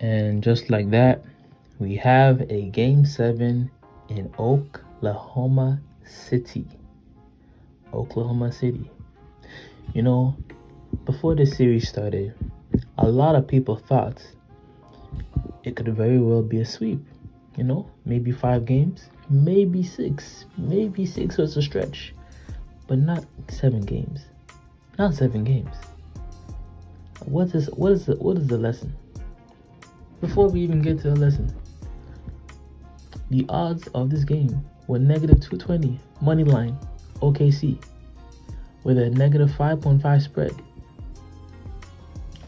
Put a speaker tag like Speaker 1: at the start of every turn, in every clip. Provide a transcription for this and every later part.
Speaker 1: And just like that, we have a Game 7 in Oklahoma City. Oklahoma City. You know, before the series started, a lot of people thought it could very well be a sweep. You know, maybe 5 games, maybe 6. Maybe 6 was a stretch. But not 7 games. Not 7 games. What is the lesson? Before we even get to the lesson, the odds of this game were negative 220 money line OKC with a negative 5.5 spread.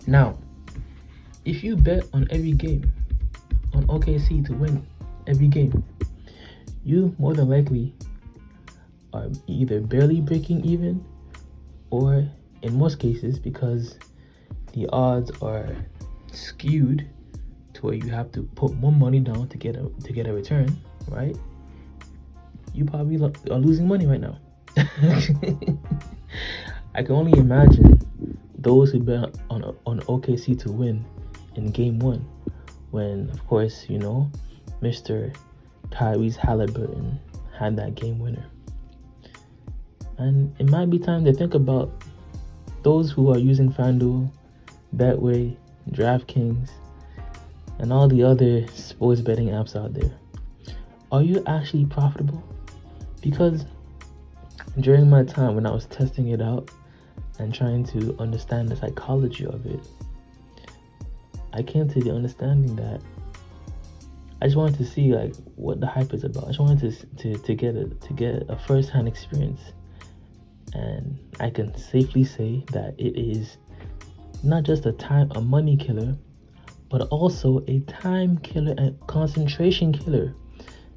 Speaker 1: Now, if you bet on every game on OKC to win every game, you more than likely are either barely breaking even, or in most cases, because the odds are skewed to where you have to put more money down to get a return, right? You probably are losing money right now. I can only imagine those who bet on OKC to win in Game 1, when, of course, you know, Mr. Tyrese Halliburton had that game winner. And it might be time to think about those who are using FanDuel, Betway, DraftKings, and all the other sports betting apps out there. Are you actually profitable? Because during my time when I was testing it out and trying to understand the psychology of it, I came to the understanding that I just wanted to see like what the hype is about. I just wanted to get a first-hand experience. And I can safely say that it is not just a money killer, but also a time killer and concentration killer.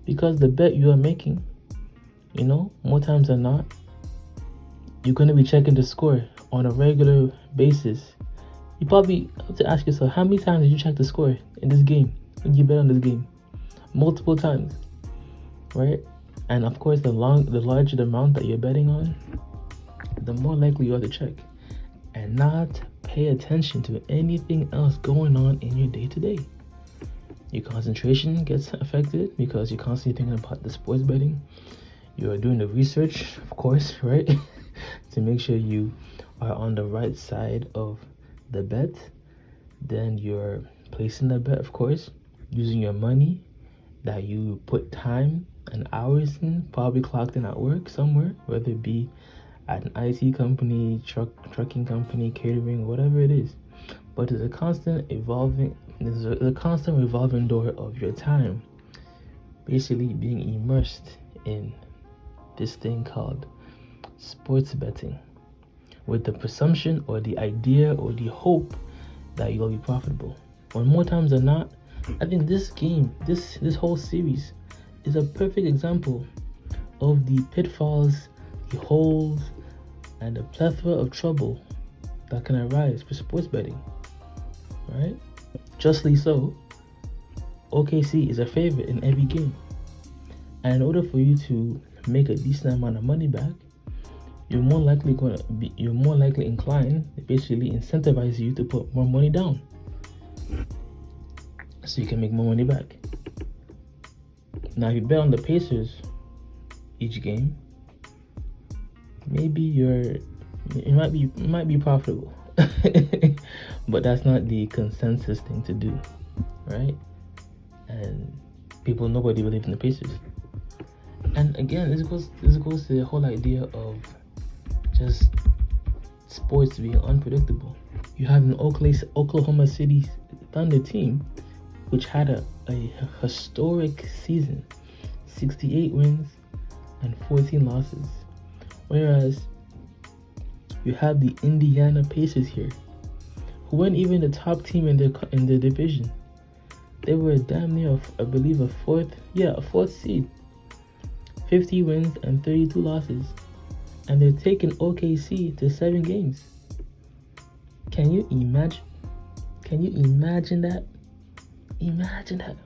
Speaker 1: Because the bet you are making, you know, more times than not, you're going to be checking the score on a regular basis. You probably have to ask yourself, how many times did you check the score in this game when you bet on this game? Multiple times, right? And of course, the larger the amount that you're betting on, the more likely you are to check and not pay attention to anything else going on in your day-to-day. Your concentration gets affected because you're constantly thinking about the sports betting. You're doing the research, of course, right? to make sure you are on the right side of the bet. Then you're placing the bet, of course, using your money that you put time and hours in, probably clocked in at work somewhere, whether it be at an IT company, trucking company, catering, whatever it is. But there's a constant revolving door of your time, basically being immersed in this thing called sports betting, with the presumption or the idea or the hope that you'll be profitable. When more times than not, I think this game, this whole series, is a perfect example of the pitfalls, the holes, and the plethora of trouble that can arise for sports betting, right? Justly so, OKC is a favorite in every game. And in order for you to make a decent amount of money back, you're more likely inclined to basically incentivize you to put more money down so you can make more money back. Now, if you bet on the Pacers each game, maybe it might be profitable. But that's not the consensus thing to do, right? And nobody believes in the Pacers. And again, this goes to the whole idea of just sports being unpredictable. You have an Oklahoma City Thunder team which had a historic season, 68 wins and 14 losses. Whereas you have the Indiana Pacers here, who weren't even the top team in their division. They were damn near, I believe, a fourth seed. 50 wins and 32 losses. And they're taking OKC to 7 games. Can you imagine? Can you imagine that? Imagine that.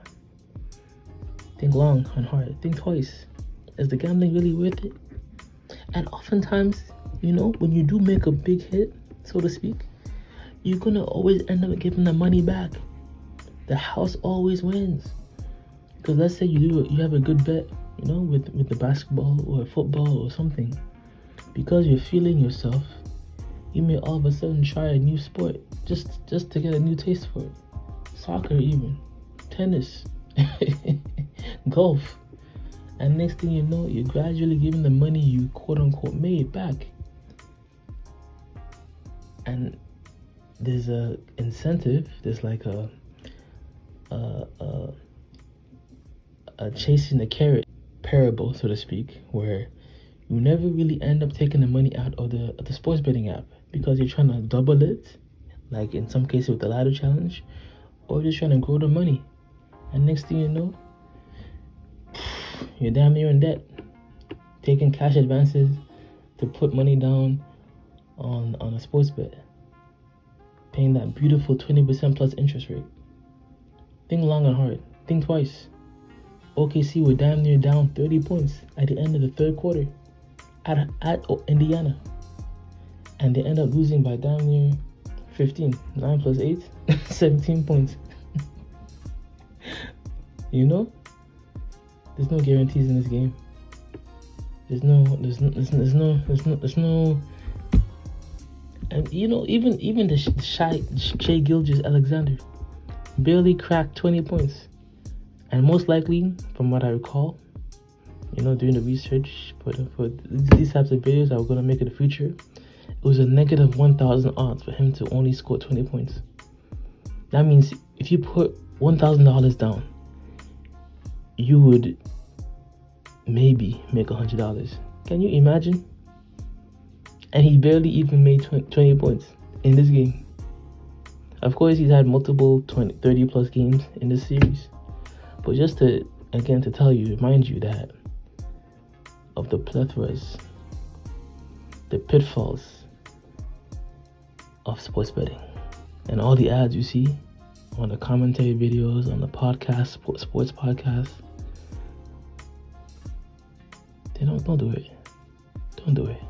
Speaker 1: Think long and hard. Think twice. Is the gambling really worth it? And oftentimes, when you do make a big hit, so to speak, you're gonna always end up giving the money back. the house always wins. Because let's say you have a good bet, with the basketball or football or something. Because you're feeling yourself, you may all of a sudden try a new sport just to get a new taste for it. Soccer even, tennis, golf. And next thing you know, you're gradually giving the money you quote unquote made back. And there's a incentive, there's like a chasing the carrot parable, so to speak, where you never really end up taking the money out of the sports betting app because you're trying to double it, like in some cases with the ladder challenge, or just trying to grow the money. And next thing you know, you're damn near in debt, taking cash advances to put money down on a sports bet, paying that beautiful 20% plus interest rate. Think long and hard. Think twice. OKC were damn near down 30 points at the end of the third quarter at Indiana. And they end up losing by damn near 15. 9 plus 8, 17 points. There's no guarantees in this game. There's no, and even the Shai Gilgeous-Alexander barely cracked 20 points. And most likely, from what I recall, doing the research for these types of videos I was going to make in the future, it was a negative 1,000 odds for him to only score 20 points. That means if you put $1,000 down, you would maybe make $100. Can you imagine? And he barely even made 20 points in this game. Of course, he's had multiple 30 plus games in this series. But just to remind you that of the plethoras, the pitfalls of sports betting, and all the ads you see on the commentary videos, on the podcast, sports podcasts, don't do it. Don't do it.